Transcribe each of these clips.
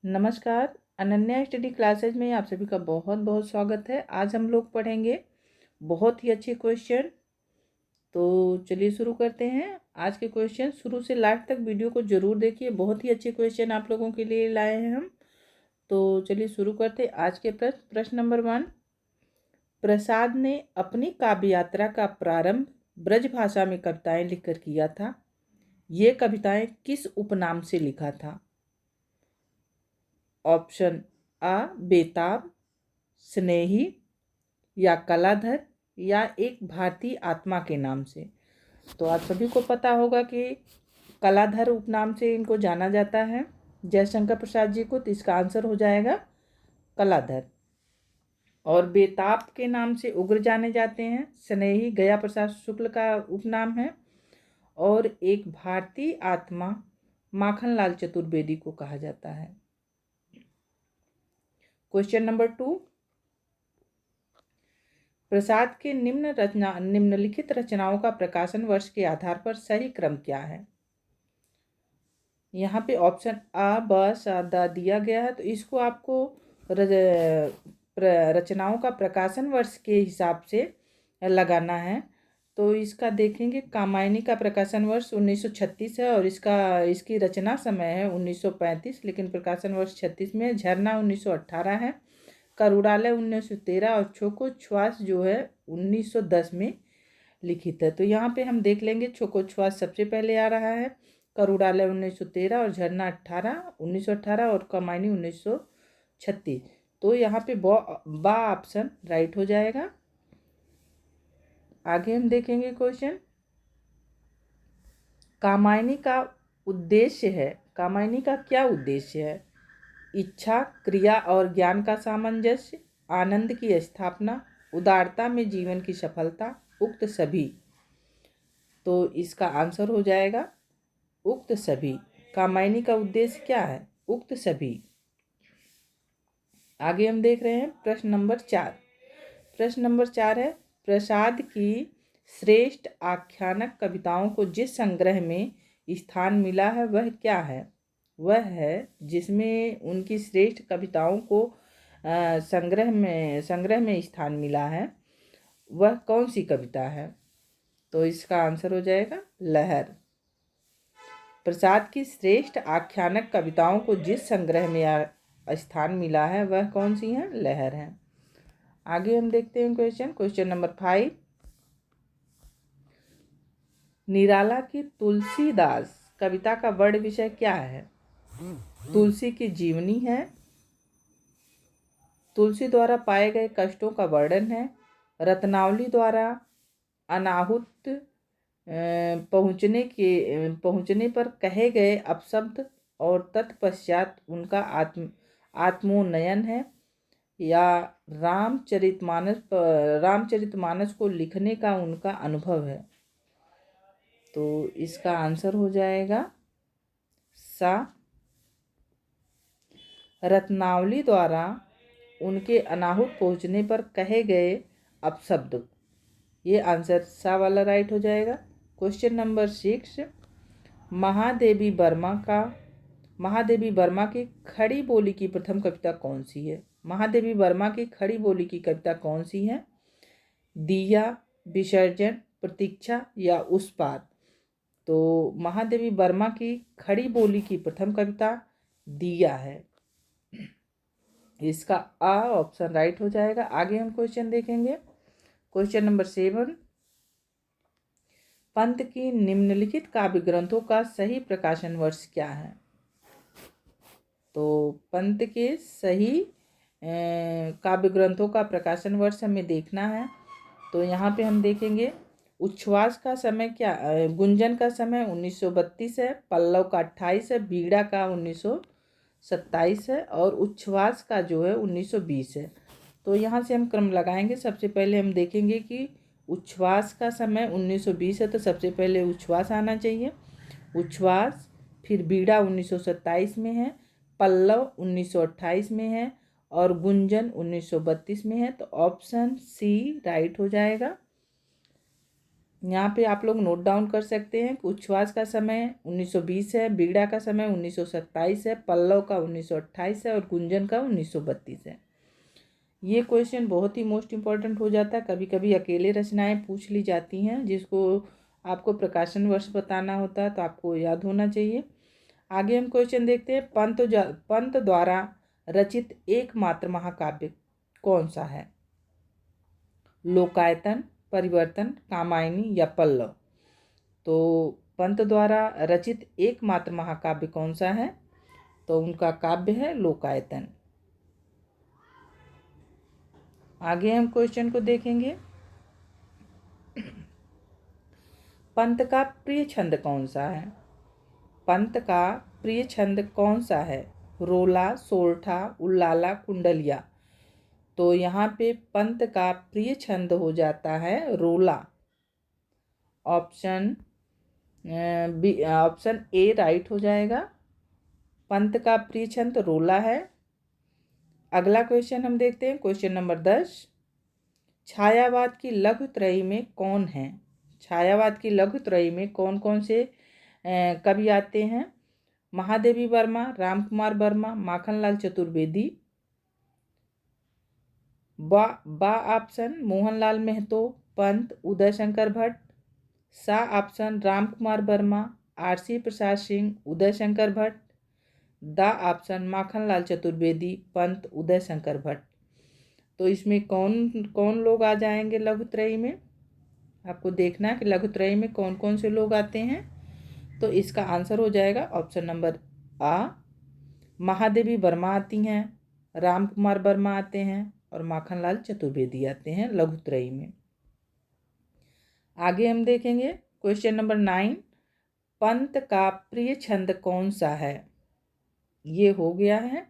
नमस्कार। Ananya study classes में आप सभी का बहुत बहुत स्वागत है। आज हम लोग पढ़ेंगे बहुत ही अच्छे क्वेश्चन। तो चलिए शुरू करते हैं। आज के क्वेश्चन शुरू से लास्ट तक वीडियो को ज़रूर देखिए, बहुत ही अच्छे क्वेश्चन आप लोगों के लिए लाए हैं हम। तो चलिए शुरू करते हैं आज के प्रश्न नंबर 1। प्रसाद ने अपनी काव्य यात्रा का प्रारंभ ब्रज भाषा में कविताएं लिखकर किया था। ये कविताएं किस उपनाम से लिखा था? ऑप्शन आ बेताब, स्नेही या कलाधर या एक भारतीय आत्मा के नाम से। तो आप सभी को पता होगा कि कलाधर उपनाम से इनको जाना जाता है, जयशंकर प्रसाद जी को। तो इसका आंसर हो जाएगा कलाधर। और बेताब के नाम से उग्र जाने जाते हैं स्नेही गया प्रसाद शुक्ल का उपनाम है। और एक भारतीय आत्मा माखनलाल चतुर्वेदी को कहा जाता है। Question number 2। प्रसाद के निम्नलिखित रचनाओं का प्रकाशन वर्ष के आधार पर सही क्रम क्या है? यहाँ पे ऑप्शन आ ब स द दिया गया है। तो इसको आपको रचनाओं का प्रकाशन वर्ष के हिसाब से लगाना है। तो इसका देखेंगे, कामायनी का प्रकाशन वर्ष 1936 है और इसकी रचना समय है 1935, लेकिन प्रकाशन वर्ष 36 में। झरना 1918 है। करुड़ालय 1913 और छोको छ्वास जो है 1910 में लिखित है। तो यहाँ पे हम देख लेंगे, छोको छ्वास सबसे पहले आ रहा है, करुड़ालय 1913 और झरना 1918 और कमायनी 1936। तो यहाँ पे बा ऑप्शन राइट हो जाएगा। आगे हम देखेंगे क्वेश्चन। कामायनी का उद्देश्य है, कामायनी का क्या उद्देश्य है? इच्छा, क्रिया और ज्ञान का सामंजस्य, आनंद की स्थापना, उदारता में जीवन की सफलता, उक्त सभी। तो इसका आंसर हो जाएगा उक्त सभी। कामायनी का उद्देश्य क्या है? उक्त सभी। आगे हम देख रहे हैं प्रश्न नंबर 4। प्रश्न नंबर 4 है, प्रसाद की श्रेष्ठ आख्यानक कविताओं को जिस संग्रह में स्थान मिला है वह क्या है? वह है जिसमें उनकी श्रेष्ठ कविताओं को संग्रह में स्थान मिला है, वह कौन सी कविता है? तो इसका आंसर हो जाएगा लहर। प्रसाद की श्रेष्ठ आख्यानक कविताओं को जिस संग्रह में स्थान मिला है वह कौन सी है? लहर है। आगे हम देखते हैं क्वेश्चन नंबर 5। निराला की तुलसीदास कविता का वर्ण विषय क्या है? तुलसी की जीवनी है, तुलसी द्वारा पाए गए कष्टों का वर्णन है, रत्नावली द्वारा अनाहुत पहुँचने पर कहे गए अपशब्द और तत्पश्चात उनका आत्मोन्नयन है, या रामचरितमानस को लिखने का उनका अनुभव है। तो इसका आंसर हो जाएगा सा, रत्नावली द्वारा उनके अनाहुत पहुँचने पर कहे गए अपशब्द। ये आंसर सा वाला राइट हो जाएगा। Question number 6। महादेवी वर्मा की खड़ी बोली की प्रथम कविता कौन सी है? महादेवी वर्मा की खड़ी बोली की कविता कौन सी है? दिया, विसर्जन, प्रतीक्षा या उस पार। तो महादेवी वर्मा की खड़ी बोली की प्रथम कविता दिया है। इसका आ ऑप्शन राइट हो जाएगा। आगे हम क्वेश्चन देखेंगे। Question number 7। पंत की निम्नलिखित काव्य ग्रंथों का सही प्रकाशन वर्ष क्या है? तो पंत के सही काव्य ग्रंथों का प्रकाशन वर्ष हमें देखना है। तो यहाँ पे हम देखेंगे, उच्छ्वास का समय क्या, गुंजन का समय 1932 है, पल्लव का 28 है, बीड़ा का 1927 है और उच्छ्वास का जो है 1920 है। तो यहाँ से हम क्रम लगाएंगे। सबसे पहले हम देखेंगे कि उच्छ्वास का समय 1920 है, तो सबसे पहले उच्छ्वास आना चाहिए। उच्छ्वास, फिर बीड़ा 1927 में है, पल्लव 1928 में है और गुंजन 1932 में है। तो ऑप्शन सी राइट हो जाएगा। यहाँ पे आप लोग नोट डाउन कर सकते हैं कि उच्छ्वास का समय 1920 है, बीड़ा का समय 1927 है, पल्लव का 1928 है और गुंजन का 1932 है। ये क्वेश्चन बहुत ही मोस्ट इम्पॉर्टेंट हो जाता है। कभी कभी अकेले रचनाएं पूछ ली जाती हैं जिसको आपको प्रकाशन वर्ष बताना होता है, तो आपको याद होना चाहिए। आगे हम क्वेश्चन देखते हैं। पंत द्वारा रचित एकमात्र महाकाव्य कौन सा है? लोकायतन, परिवर्तन, कामायनी या पल्लव? तो पंत द्वारा रचित एकमात्र महाकाव्य कौन सा है? तो उनका काव्य है लोकायतन। आगे हम क्वेश्चन को देखेंगे। पंत का प्रिय छंद कौन सा है? पंत का प्रिय छंद कौन सा है? रोला, सोरठा, उल्लाला, कुंडलिया? तो यहाँ पे पंत का प्रिय छंद हो जाता है रोला। ऑप्शन ए राइट हो जाएगा। पंत का प्रिय छंद रोला है। अगला क्वेश्चन हम देखते हैं, क्वेश्चन नंबर 10। छायावाद की लघुत्रयी में कौन है? छायावाद की लघुत्रयी में कौन कौन से कवि आते हैं? महादेवी वर्मा, रामकुमार वर्मा, माखनलाल चतुर्वेदी? बा ऑप्शन मोहनलाल मेहतो, पंत, उदय शंकर भट्ट। सा ऑप्शन रामकुमार वर्मा, आरसी प्रसाद सिंह, उदय शंकर भट्ट। दा ऑप्शन माखनलाल चतुर्वेदी, पंत, उदय शंकर भट्ट। तो इसमें कौन कौन लोग आ जाएंगे लघुत्रयी में? आपको देखना है कि लघुत्रयी में कौन कौन से लोग आते हैं। तो इसका आंसर हो जाएगा ऑप्शन नंबर आ, महादेवी वर्मा आती हैं, रामकुमार वर्मा आते हैं और माखनलाल चतुर्वेदी आते हैं लघुत्रयी में। आगे हम देखेंगे क्वेश्चन नंबर 9। पंत का प्रिय छंद कौन सा है? ये हो गया है,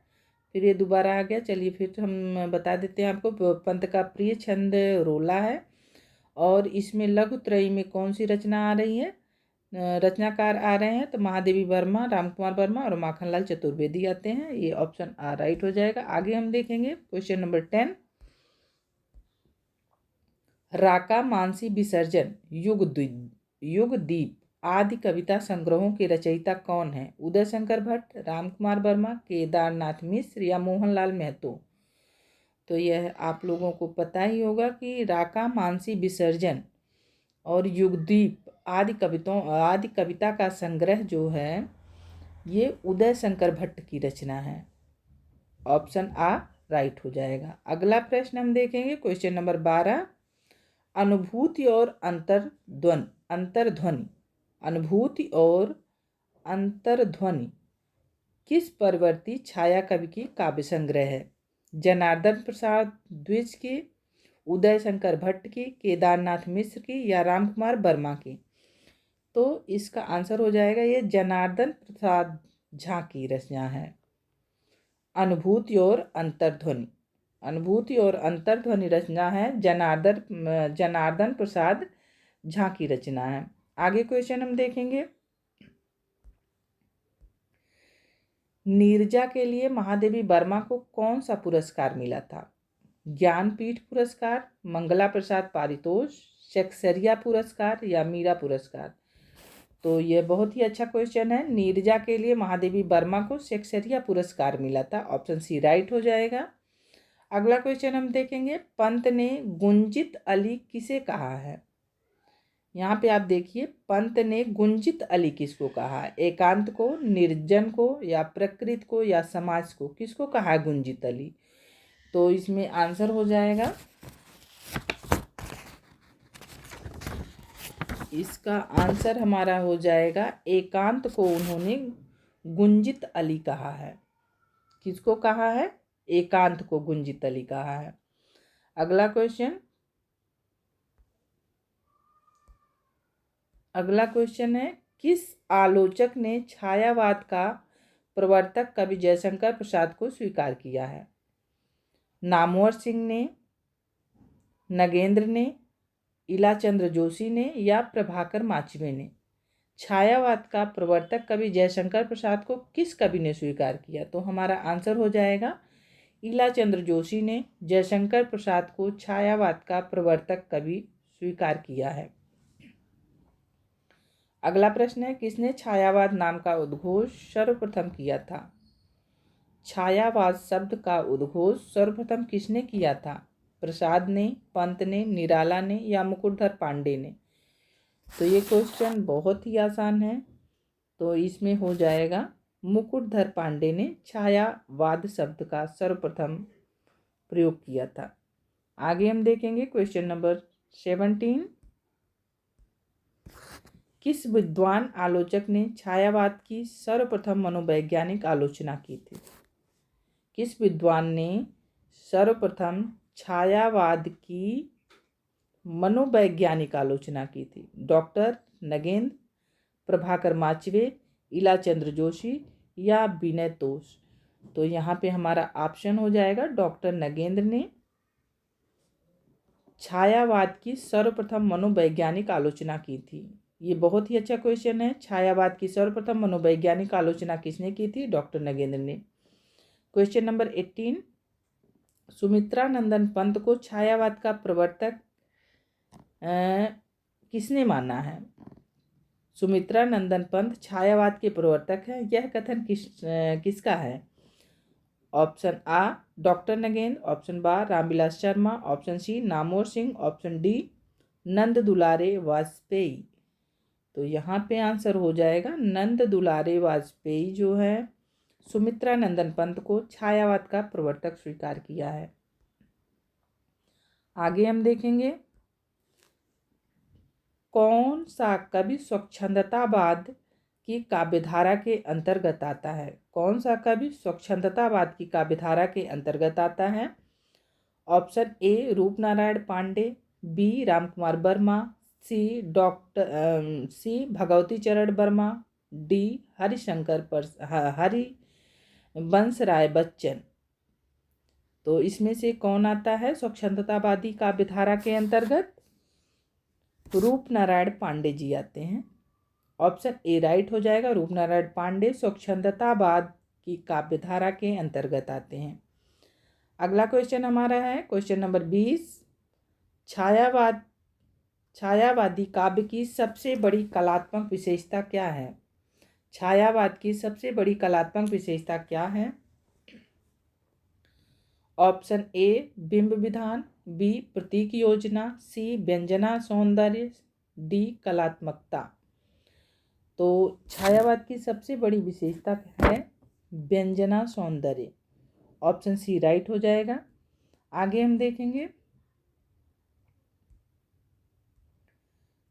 फिर ये दोबारा आ गया। चलिए फिर हम बता देते हैं आपको। पंत का प्रिय छंद रोला है और इसमें लघुत्रयी में कौन सी रचना आ रही है, रचनाकार आ रहे हैं? तो महादेवी वर्मा, रामकुमार वर्मा और माखनलाल चतुर्वेदी आते हैं। ये ऑप्शन आ राइट हो जाएगा। आगे हम देखेंगे क्वेश्चन नंबर 10। राका मानसी विसर्जन, युगदीप आदि कविता संग्रहों के रचयिता कौन है? उदय शंकर भट्ट, रामकुमार वर्मा, केदारनाथ मिश्र या मोहनलाल मेहतो? तो यह आप लोगों को पता ही होगा कि राका मानसी विसर्जन और युगदीप आदि कविता का संग्रह जो है ये उदय शंकर भट्ट की रचना है। ऑप्शन आ राइट हो जाएगा। अगला प्रश्न हम देखेंगे क्वेश्चन नंबर 12। अनुभूति और अंतर्ध्वनि अनुभूति और अंतर्ध्वनि किस परवर्ती छाया कवि की काव्य संग्रह है? जनार्दन प्रसाद द्विज की, उदय शंकर भट्ट की, केदारनाथ मिश्र की या रामकुमार वर्मा की? तो इसका आंसर हो जाएगा ये जनार्दन प्रसाद झा की रचना है। अनुभूति और अंतर्ध्वनि रचना है जनार्दन प्रसाद झा की रचना है। आगे क्वेश्चन हम देखेंगे। नीरजा के लिए महादेवी वर्मा को कौन सा पुरस्कार मिला था? ज्ञानपीठ पुरस्कार, मंगला प्रसाद पारितोष, शेक्सपियर पुरस्कार या मीरा पुरस्कार? तो ये बहुत ही अच्छा क्वेश्चन है। नीरजा के लिए महादेवी वर्मा को शेक्सपियर पुरस्कार मिला था। ऑप्शन सी राइट हो जाएगा। अगला क्वेश्चन हम देखेंगे। पंत ने गुंजित अली किसे कहा है? यहाँ पे आप देखिए, पंत ने गुंजित अली किसको कहा है? एकांत को, निर्जन को या प्रकृति को या समाज को? किसको कहा है गुंजित अली? तो इसमें आंसर हो जाएगा, इसका आंसर हमारा हो जाएगा एकांत को उन्होंने गुंजित अली कहा है। किसको कहा है? एकांत को गुंजित अली कहा है। अगला क्वेश्चन है, किस आलोचक ने छायावाद का प्रवर्तक कवि जयशंकर प्रसाद को स्वीकार किया है? नामवर सिंह ने, नगेंद्र ने, इलाचंद्र जोशी ने या प्रभाकर माचवे ने? छायावाद का प्रवर्तक कवि जयशंकर प्रसाद को किस कवि ने स्वीकार किया? तो हमारा आंसर हो जाएगा इलाचंद्र जोशी ने जयशंकर प्रसाद को छायावाद का प्रवर्तक कवि स्वीकार किया है। अगला प्रश्न है, किसने छायावाद नाम का उद्घोष सर्वप्रथम किया था? छायावाद शब्द का उद्घोष सर्वप्रथम किसने किया था? प्रसाद ने, पंत ने, निराला ने या मुकुटधर पांडे ने? तो ये क्वेश्चन बहुत ही आसान है, तो इसमें हो जाएगा मुकुटधर पांडे ने छायावाद शब्द का सर्वप्रथम प्रयोग किया था। आगे हम देखेंगे क्वेश्चन नंबर 17। किस विद्वान आलोचक ने छायावाद की सर्वप्रथम मनोवैज्ञानिक आलोचना की थी? किस विद्वान ने सर्वप्रथम छायावाद की मनोवैज्ञानिक आलोचना की थी? डॉक्टर नगेंद्र, प्रभाकर माचवे, इलाचंद्र जोशी या विनय तोष? तो यहाँ पे हमारा ऑप्शन हो जाएगा डॉक्टर नगेंद्र ने छायावाद की सर्वप्रथम मनोवैज्ञानिक आलोचना की थी। ये बहुत ही अच्छा क्वेश्चन है। छायावाद की सर्वप्रथम मनोवैज्ञानिक आलोचना किसने की थी? डॉक्टर नगेंद्र ने। क्वेश्चन नंबर 18, सुमित्रा नंदन पंत को छायावाद का प्रवर्तक किसने माना है? सुमित्रा नंदन पंत छायावाद के प्रवर्तक हैं, यह कथन किसका है? ऑप्शन आ डॉक्टर नगेंद्र, ऑप्शन बा Ramvilas Sharma, option C Namvar Singh, option D Nand Dulare Vajpeyi. तो यहाँ पे आंसर हो जाएगा नंद दुलारे वाजपेयी जो है सुमित्रा नंदन पंत को छायावाद का प्रवर्तक स्वीकार किया है। आगे हम देखेंगे कौन सा कवि स्वच्छंदतावाद की काव्यधारा के अंतर्गत आता है? कौन सा कवि स्वच्छंदतावाद की काव्यधारा के अंतर्गत आता है? Option A Roopnarayan Pandey, B Ramkumar Verma, C Bhagwati Charan Verma, D Harivansh Rai Bachchan. तो इसमें से कौन आता है स्वच्छंदतावादी काव्यधारा के अंतर्गत? रूपनारायण पांडे जी आते हैं। ऑप्शन ए राइट हो जाएगा, रूपनारायण पांडे स्वच्छंदतावाद की काव्यधारा के अंतर्गत आते हैं। अगला क्वेश्चन हमारा है क्वेश्चन नंबर 20, छायावादी काव्य की सबसे बड़ी कलात्मक विशेषता क्या है? छायावाद की सबसे बड़ी कलात्मक विशेषता क्या है? ऑप्शन ए बिंब विधान, बी प्रतीक योजना, सी व्यंजना सौंदर्य, डी कलात्मकता। तो छायावाद की सबसे बड़ी विशेषता है व्यंजना सौंदर्य। ऑप्शन सी राइट हो जाएगा। आगे हम देखेंगे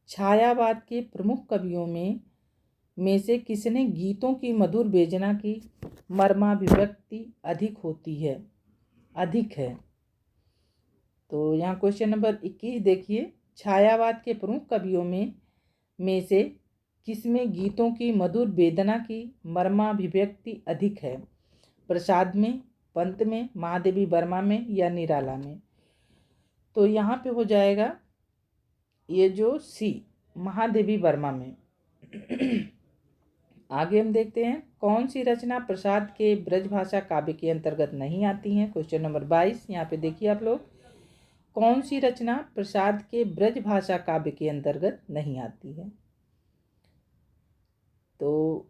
छायावाद के प्रमुख कवियों में से किसने गीतों की मधुर वेदना की मर्माभिव्यक्ति अधिक है? तो यहाँ क्वेश्चन नंबर 21 देखिए, छायावाद के प्रमुख कवियों में से किसमें गीतों की मधुर वेदना की मर्माभिव्यक्ति अधिक है? प्रसाद में, पंत में, महादेवी वर्मा में या निराला में? तो यहाँ पे हो जाएगा ये जो सी महादेवी वर्मा में। आगे हम देखते हैं कौन सी रचना प्रसाद के ब्रजभाषा काव्य के अंतर्गत नहीं आती है? क्वेश्चन नंबर 22 यहाँ पे देखिए आप लोग, कौन सी रचना प्रसाद के ब्रजभाषा काव्य के अंतर्गत नहीं आती है? तो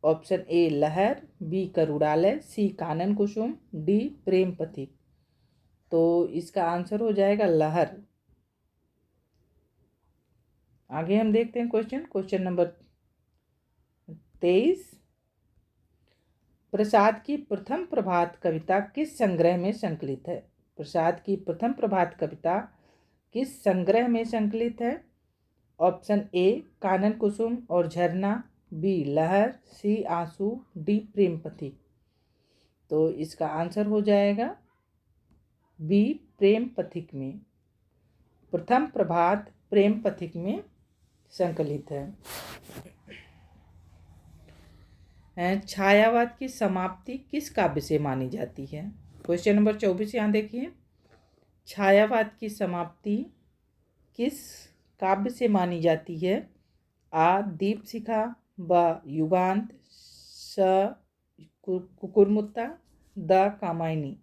ऑप्शन ए लहर, बी करुड़ालय, सी कानन कुसुम, डी प्रेम पथिक। तो इसका आंसर हो जाएगा लहर। आगे हम देखते हैं क्वेश्चन नंबर 23, प्रसाद की प्रथम प्रभात कविता किस संग्रह में संकलित है? प्रसाद की प्रथम प्रभात कविता किस संग्रह में संकलित है? ऑप्शन ए कानन कुसुम और झरना, बी लहर, सी आंसू, डी प्रेम पथिक। तो इसका आंसर हो जाएगा बी प्रेम पथिक में। प्रथम प्रभात प्रेम पथिक में संकलित है। छायावाद की समाप्ति किस काव्य से मानी जाती है? क्वेश्चन नंबर 24 यहाँ देखिए, छायावाद की समाप्ति किस काव्य से मानी जाती है? आ दीपशिखा, ब युगांत, स कुकुरमुत्ता, द कामायनी।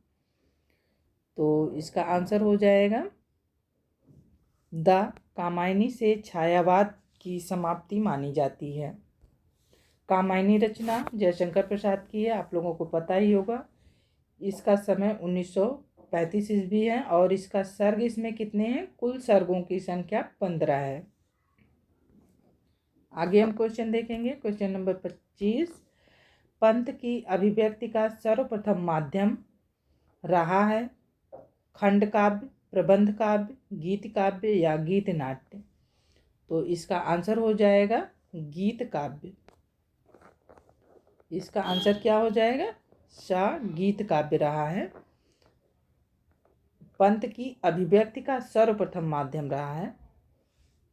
तो इसका आंसर हो जाएगा द कामायनी से छायावाद की समाप्ति मानी जाती है। कामायनी रचना जयशंकर प्रसाद की है, आप लोगों को पता ही होगा। इसका समय 1935 ईस्वी है और इसका सर्ग इसमें कितने हैं? कुल सर्गों की संख्या 15 है। आगे हम क्वेश्चन देखेंगे। क्वेश्चन नंबर 25, पंत की अभिव्यक्ति का सर्वप्रथम माध्यम रहा है खंड काव्य, प्रबंध काव्य, गीत काव्य या गीत नाट्य? तो इसका आंसर हो जाएगा गीत काव्य। इसका आंसर क्या हो जाएगा? गीत काव्य रहा है। पंत की अभिव्यक्ति का सर्वप्रथम माध्यम रहा है,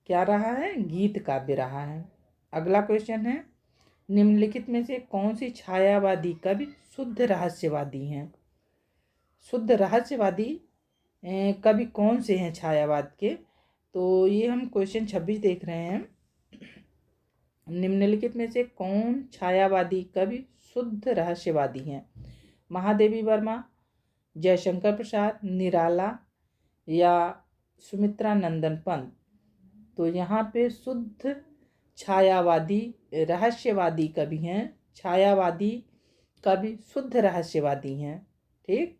क्या रहा है? गीत काव्य रहा है। अगला क्वेश्चन है, निम्नलिखित में से कौन सी छायावादी कवि शुद्ध रहस्यवादी हैं? शुद्ध रहस्यवादी कवि कौन से हैं छायावाद के? तो ये हम क्वेश्चन 26 देख रहे हैं। निम्नलिखित में से कौन छायावादी कवि शुद्ध रहस्यवादी हैं? महादेवी वर्मा, जयशंकर प्रसाद, निराला या सुमित्रा नंदन पंत? तो यहाँ पे शुद्ध छायावादी रहस्यवादी कवि हैं। छायावादी कवि शुद्ध रहस्यवादी हैं। ठीक,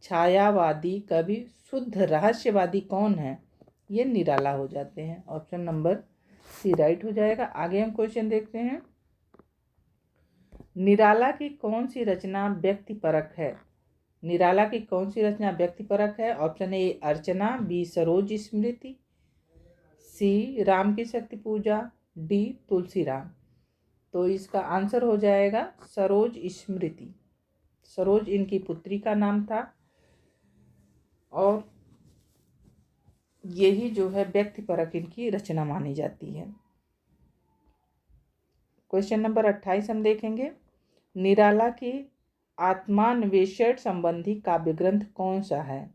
छायावादी कवि शुद्ध रहस्यवादी कौन है? ये निराला हो जाते हैं। ऑप्शन नंबर सी राइट हो जाएगा। आगे हम क्वेश्चन देखते हैं। निराला की कौन सी रचना व्यक्तिपरक है? निराला की कौन सी रचना व्यक्तिपरक है? Option A Archana, B Saroj Smriti, C Ram की शक्ति पूजा, डी तुलसी राम? तो इसका आंसर हो जाएगा सरोज स्मृति। सरोज इनकी पुत्री का नाम था और यही जो है व्यक्तिपरक इनकी रचना मानी जाती है। क्वेश्चन नंबर 28 हम देखेंगे। निराला की आत्मान्वेषण संबंधी काव्य ग्रंथ कौन सा है?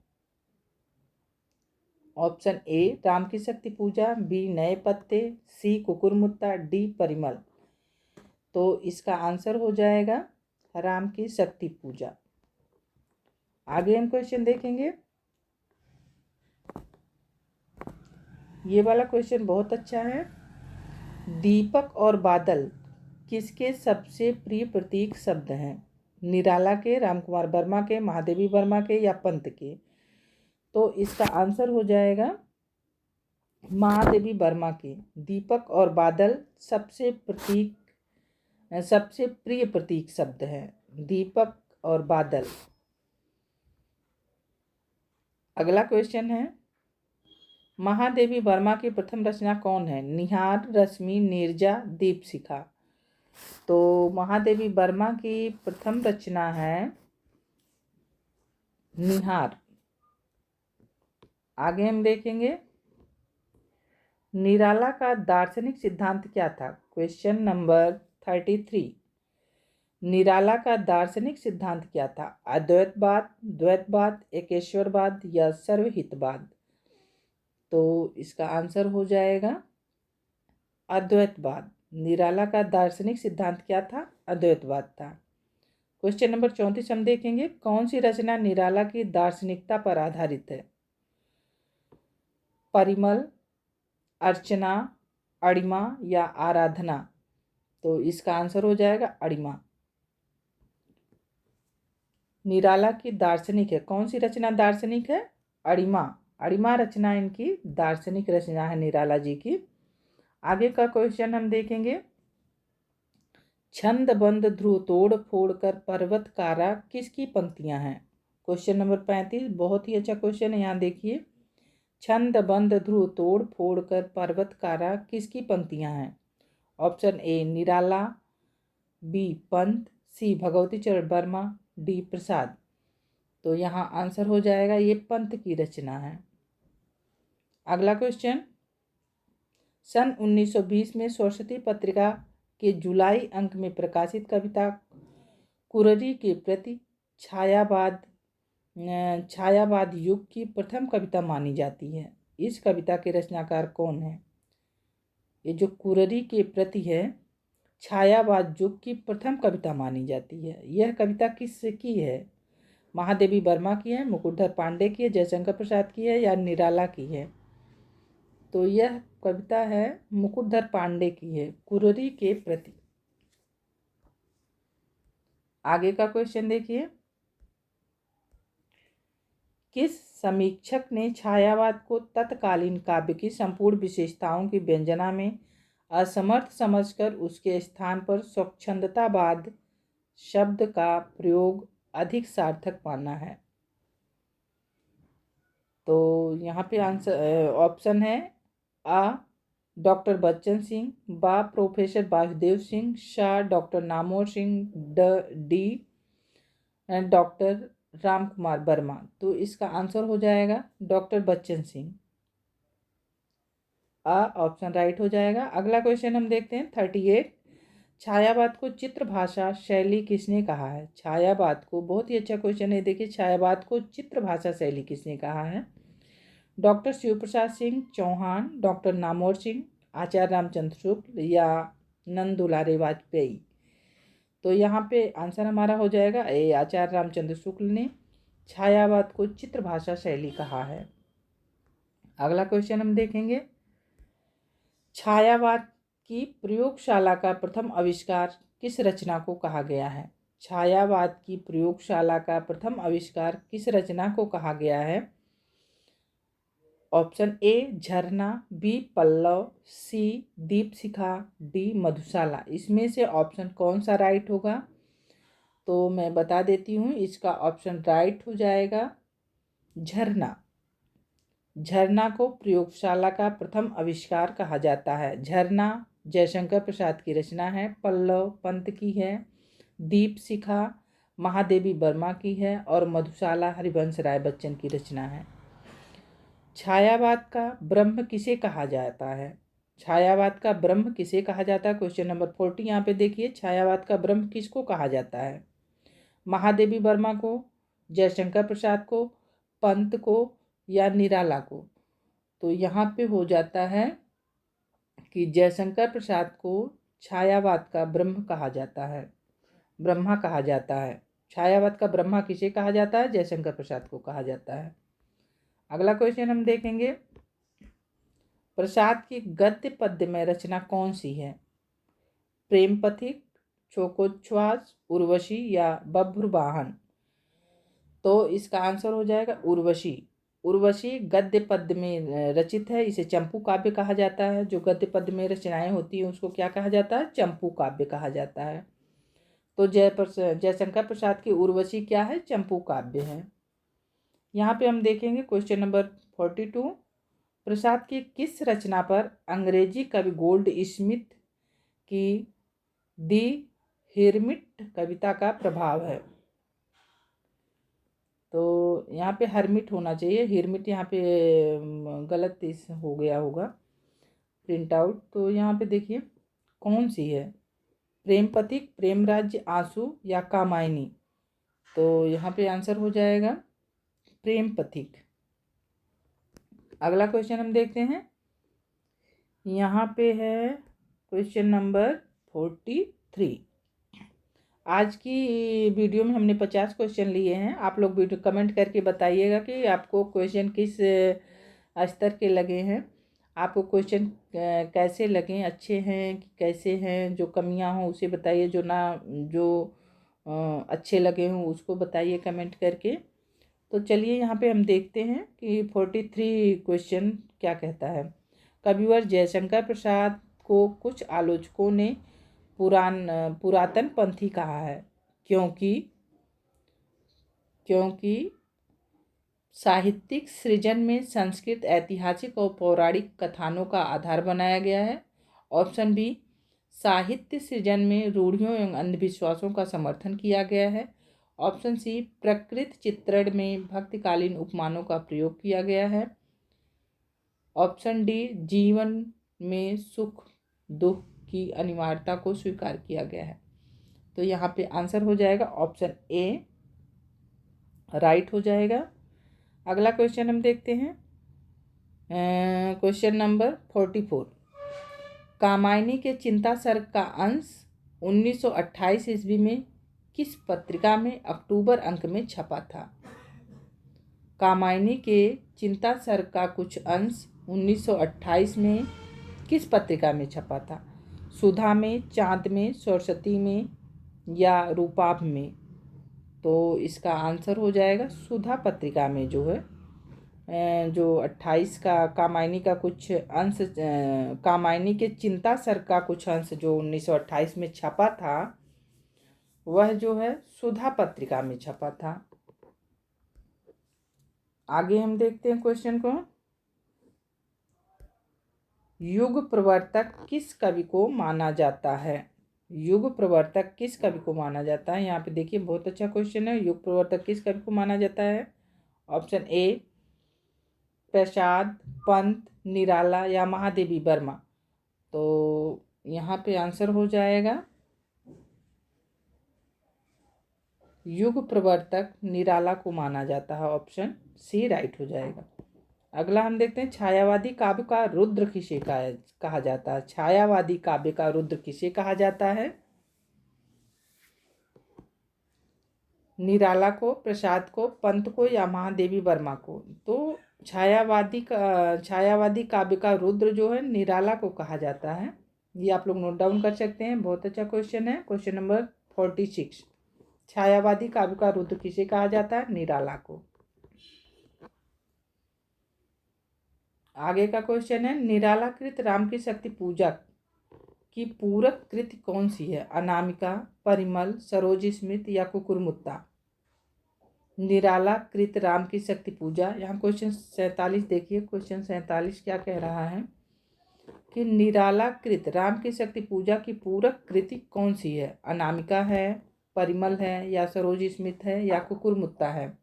ऑप्शन ए राम की शक्ति पूजा, बी नए पत्ते, सी कुकुरमुत्ता, डी परिमल? तो इसका आंसर हो जाएगा राम की शक्ति पूजा। आगे हम क्वेश्चन देखेंगे। ये वाला क्वेश्चन बहुत अच्छा है। दीपक और बादल किसके सबसे प्रिय प्रतीक शब्द हैं? निराला के, रामकुमार वर्मा के, महादेवी वर्मा के या पंत के? तो इसका आंसर हो जाएगा महादेवी वर्मा के। दीपक और बादल सबसे प्रिय प्रतीक शब्द हैं, दीपक और बादल। अगला क्वेश्चन है, महादेवी वर्मा की प्रथम रचना कौन है? निहार, रश्मि, नीरजा, दीपशिखा? तो महादेवी वर्मा की प्रथम रचना है निहार। आगे हम देखेंगे, निराला का दार्शनिक सिद्धांत क्या था? Question number 33। निराला का दार्शनिक सिद्धांत क्या था? अद्वैतवाद, द्वैतवाद, एकेश्वरवाद या सर्वहितवाद? तो इसका आंसर हो जाएगा अद्वैतवाद। निराला का दार्शनिक सिद्धांत क्या था? अद्वैतवाद था। क्वेश्चन नंबर 34 हम देखेंगे, कौन सी रचना निराला की दार्शनिकता पर आधारित है? परिमल, अर्चना, अणिमा या आराधना? तो इसका आंसर हो जाएगा अणिमा। निराला की दार्शनिक है, कौन सी रचना दार्शनिक है? अणिमा। अणिमा रचना इनकी दार्शनिक रचना है निराला जी की। आगे का क्वेश्चन हम देखेंगे, छंद बंद ध्रुव तोड़ फोड़ कर पर्वत कारा किसकी पंक्तियां हैं? क्वेश्चन नंबर 35 बहुत ही अच्छा क्वेश्चन है। यहाँ देखिए, छंद बंद ध्रुव तोड़ फोड़ कर पर्वत कारा किसकी पंक्तियां हैं? Option A Nirala, B Pant, C Bhagwati Charan Verma, D प्रसाद? तो यहाँ आंसर हो जाएगा ये पंत की रचना है। अगला क्वेश्चन, सन 1920 में सरस्वती पत्रिका के जुलाई अंक में प्रकाशित कविता कुररी के प्रति छायावाद युग की प्रथम कविता मानी जाती है। इस कविता के रचनाकार कौन है? ये जो कुररी के प्रति है, छायावाद युग की प्रथम कविता मानी जाती है। यह कविता किसकी है? महादेवी वर्मा की है, मुकुटधर पांडे की है, जयशंकर प्रसाद की है या निराला की है? तो यह कविता है मुकुटधर पांडे की है, कुररी के प्रति। आगे का क्वेश्चन देखिए, किस समीक्षक ने छायावाद को तत्कालीन काव्य की संपूर्ण विशेषताओं की व्यंजना में असमर्थ समझकर उसके स्थान पर स्वच्छंदतावाद शब्द का प्रयोग अधिक सार्थक माना है? तो यहाँ पे आंसर ऑप्शन है आ डॉक्टर बच्चन सिंह, बा प्रोफेसर वासुदेव सिंह, शाह doctor Namvar Singh, D doctor Ram Kumar Verma. तो इसका आंसर हो जाएगा doctor Bachchan Singh. Option right हो जाएगा। अगला क्वेश्चन हम देखते हैं 38। छायावाद को चित्र भाषा शैली किसने कहा है? छायावाद को, बहुत ही अच्छा क्वेश्चन है, देखिए छायावाद को चित्र भाषा शैली किसने कहा है? डॉक्टर शिव प्रसाद सिंह चौहान, डॉक्टर नामोर सिंह, आचार्य रामचंद्र शुक्ल या नंद दुलारे वाजपेयी। तो यहाँ पे आंसर हमारा हो जाएगा ए, आचार्य रामचंद्र शुक्ल ने छायावाद को चित्र भाषा शैली कहा है। अगला क्वेश्चन हम देखेंगे, छायावाद की प्रयोगशाला का प्रथम आविष्कार किस रचना को कहा गया है? छायावाद की प्रयोगशाला का प्रथम आविष्कार किस रचना को कहा गया है? ऑप्शन ए झरना, बी पल्लव, सी दीपशिखा, डी मधुशाला। इसमें से ऑप्शन कौन सा राइट होगा? तो मैं बता देती हूँ, इसका ऑप्शन राइट हो जाएगा झरना। झरना को प्रयोगशाला का प्रथम आविष्कार कहा जाता है। झरना जयशंकर प्रसाद की रचना है, पल्लव पंत की है, दीपशिखा महादेवी वर्मा की है और मधुशाला हरिवंश राय बच्चन की रचना है। छायावाद का ब्रह्म किसे कहा जाता है? छायावाद का ब्रह्म किसे कहा जाता है? क्वेश्चन नंबर 40 यहाँ पे देखिए, छायावाद का ब्रह्म किसको कहा जाता है? महादेवी वर्मा को, जयशंकर प्रसाद को, पंत को या निराला को? तो यहाँ पे हो जाता है कि जयशंकर प्रसाद को छायावाद का ब्रह्म कहा जाता है, ब्रह्मा कहा जाता है। छायावाद का ब्रह्मा किसे कहा जाता है? जयशंकर प्रसाद को कहा जाता है। अगला क्वेश्चन हम देखेंगे, प्रसाद की गद्य पद्य में रचना कौन सी है? प्रेम पथिक, शोकोच्छ्वास, उर्वशी या बभ्रुवाहन? तो इसका आंसर हो जाएगा उर्वशी। उर्वशी गद्य पद्य में रचित है, इसे चंपू काव्य कहा जाता है। जो गद्य पद्य में रचनाएं होती हैं उसको क्या कहा जाता है? चंपू काव्य कहा जाता है। तो जयशंकर प्रसाद की उर्वशी क्या है? चंपू काव्य है। यहाँ पे हम देखेंगे क्वेश्चन नंबर 42, प्रसाद की किस रचना पर अंग्रेजी कवि गोल्ड स्मिथ की दी हिरमिट कविता का प्रभाव है? तो यहाँ पे हरमिट होना चाहिए, हिरमिट यहाँ पे गलत इस हो गया होगा प्रिंट आउट। तो यहाँ पे देखिए कौन सी है, प्रेम पथिक, प्रेम राज्य, आंसू या कामायनी? तो यहाँ पे आंसर हो जाएगा प्रेम पथिक। अगला क्वेश्चन हम देखते हैं, यहाँ पे है क्वेश्चन नंबर 43। आज की वीडियो में हमने 50 क्वेश्चन लिए हैं। आप लोग वीडियो कमेंट करके बताइएगा कि आपको क्वेश्चन किस स्तर के लगे हैं, आपको क्वेश्चन कैसे लगे, अच्छे हैं कि कैसे हैं, जो कमियां हों उसे बताइए, जो अच्छे लगे हों उसको बताइए कमेंट करके। तो चलिए यहाँ पे हम देखते हैं कि 43 क्वेश्चन क्या कहता है। कविवर जयशंकर प्रसाद को कुछ आलोचकों ने पुरातन पंथी कहा है, क्योंकि साहित्यिक सृजन में संस्कृत ऐतिहासिक और पौराणिक कथानों का आधार बनाया गया है। ऑप्शन बी, साहित्य सृजन में रूढ़ियों एवं अंधविश्वासों का समर्थन किया गया है। ऑप्शन सी, प्रकृति चित्रण में भक्तिकालीन उपमानों का प्रयोग किया गया है। ऑप्शन डी, जीवन में सुख दुख की अनिवार्यता को स्वीकार किया गया है। तो यहाँ पे आंसर हो जाएगा ऑप्शन ए राइट हो जाएगा। अगला क्वेश्चन हम देखते हैं, क्वेश्चन नंबर 44, कामायनी के चिंता सर्ग का अंश 1928 ईस्वी में किस पत्रिका में अक्टूबर अंक में छपा था? कामायनी के चिंता सर्ग का कुछ अंश 1928 में किस पत्रिका में छपा था? सुधा में, चांद में, सरस्वती में या रूपाभ में? तो इसका आंसर हो जाएगा सुधा पत्रिका में जो है जो 28 का कामायनी का कुछ अंश कामायनी के चिंता सर का कुछ अंश जो 1928 में छपा था वह जो है सुधा पत्रिका में छपा था। आगे हम देखते हैं क्वेश्चन को। युग प्रवर्तक किस कवि को माना जाता है? युग प्रवर्तक किस कवि को माना जाता है? यहाँ पे देखिए बहुत अच्छा क्वेश्चन है। युग प्रवर्तक किस कवि को माना जाता है? ऑप्शन ए प्रसाद, पंत, निराला या महादेवी वर्मा। तो यहाँ पे आंसर हो जाएगा युग प्रवर्तक निराला को माना जाता है। ऑप्शन सी राइट हो जाएगा। अगला हम देखते हैं छायावादी काव्य का रुद्र किसे कहा जाता है? छायावादी काव्य का रुद्र किसे कहा जाता है? निराला को, प्रसाद को, पंत को या महादेवी वर्मा को? तो छायावादी काव्य का रुद्र जो है निराला को कहा जाता है। ये आप लोग नोट डाउन कर सकते हैं। बहुत अच्छा क्वेश्चन है। Question number 46। छायावादी काव्य का रुद्र किसे कहा जाता है? निराला को। आगे का क्वेश्चन है निरालाकृत राम की शक्ति पूजक की पूरक कृति कौन सी है? अनामिका, परिमल, सरोज स्मित या कुकुरमुत्ता? निराला कृत राम की शक्ति पूजा। यहाँ क्वेश्चन 47 देखिए। क्वेश्चन 47 क्या कह रहा है कि निराला कृत राम की शक्ति पूजा की पूरक कृति कौन सी है? अनामिका है, परिमल है या सरोज स्मित है या कुकुरमुत्ता है?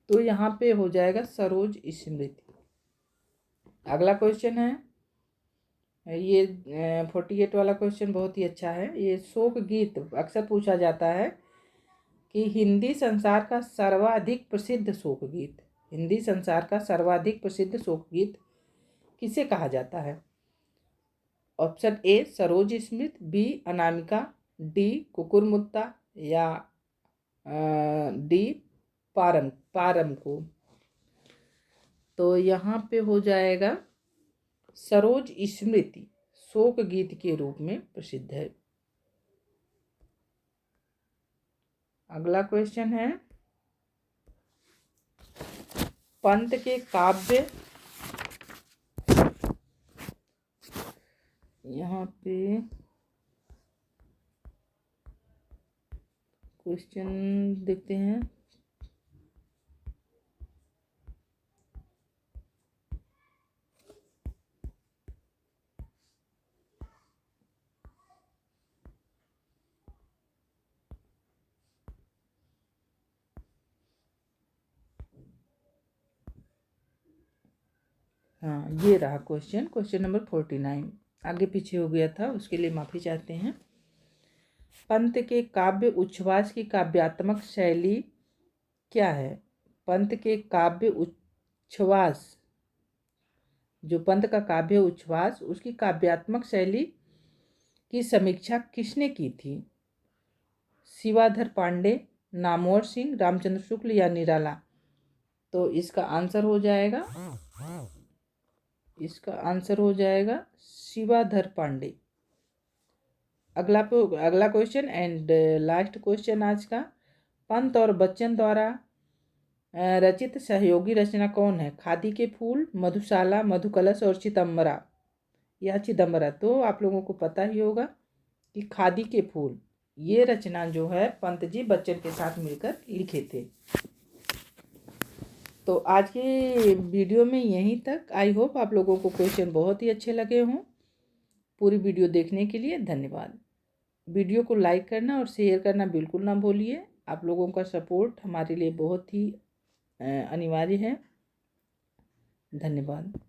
तो यहाँ पे हो जाएगा सरोज स्मृति। अगला क्वेश्चन है ये 48 वाला क्वेश्चन बहुत ही अच्छा है। ये शोक गीत अक्सर पूछा जाता है कि हिंदी संसार का सर्वाधिक प्रसिद्ध शोक गीत, हिंदी संसार का सर्वाधिक प्रसिद्ध शोक गीत किसे कहा जाता है? Option A Saroj Smriti, B Anamika, D Kukurmutta या डी पारम को? तो यहाँ पे हो जाएगा सरोज स्मृति शोक गीत के रूप में प्रसिद्ध है। अगला क्वेश्चन है पंत के काव्य, यहाँ पे क्वेश्चन देखते हैं। हाँ ये रहा क्वेश्चन, क्वेश्चन नंबर 49। आगे पीछे हो गया था, उसके लिए माफ़ी चाहते हैं। पंत के काव्य उच्छ्वास की काव्यात्मक शैली क्या है? पंत के काव्य उच्छ्वास, जो पंत का काव्य उच्छ्वास, उसकी काव्यात्मक शैली की समीक्षा किसने की थी? शिवाधर पांडे, नामवर सिंह, रामचंद्र शुक्ल या निराला? तो इसका आंसर हो जाएगा शिवाधर पांडे। अगला क्वेश्चन एंड लास्ट क्वेश्चन आज का। पंत और बच्चन द्वारा रचित सहयोगी रचना कौन है? खादी के फूल, मधुशाला, मधुकलश और चिदम्बरा। तो आप लोगों को पता ही होगा कि खादी के फूल ये रचना जो है पंत जी बच्चन के साथ मिलकर लिखे थे। तो आज के वीडियो में यहीं तक। आई होप आप लोगों को क्वेश्चन बहुत ही अच्छे लगे हों। पूरी वीडियो देखने के लिए धन्यवाद। वीडियो को लाइक करना और शेयर करना बिल्कुल ना भूलिए। आप लोगों का सपोर्ट हमारे लिए बहुत ही अनिवार्य है। धन्यवाद।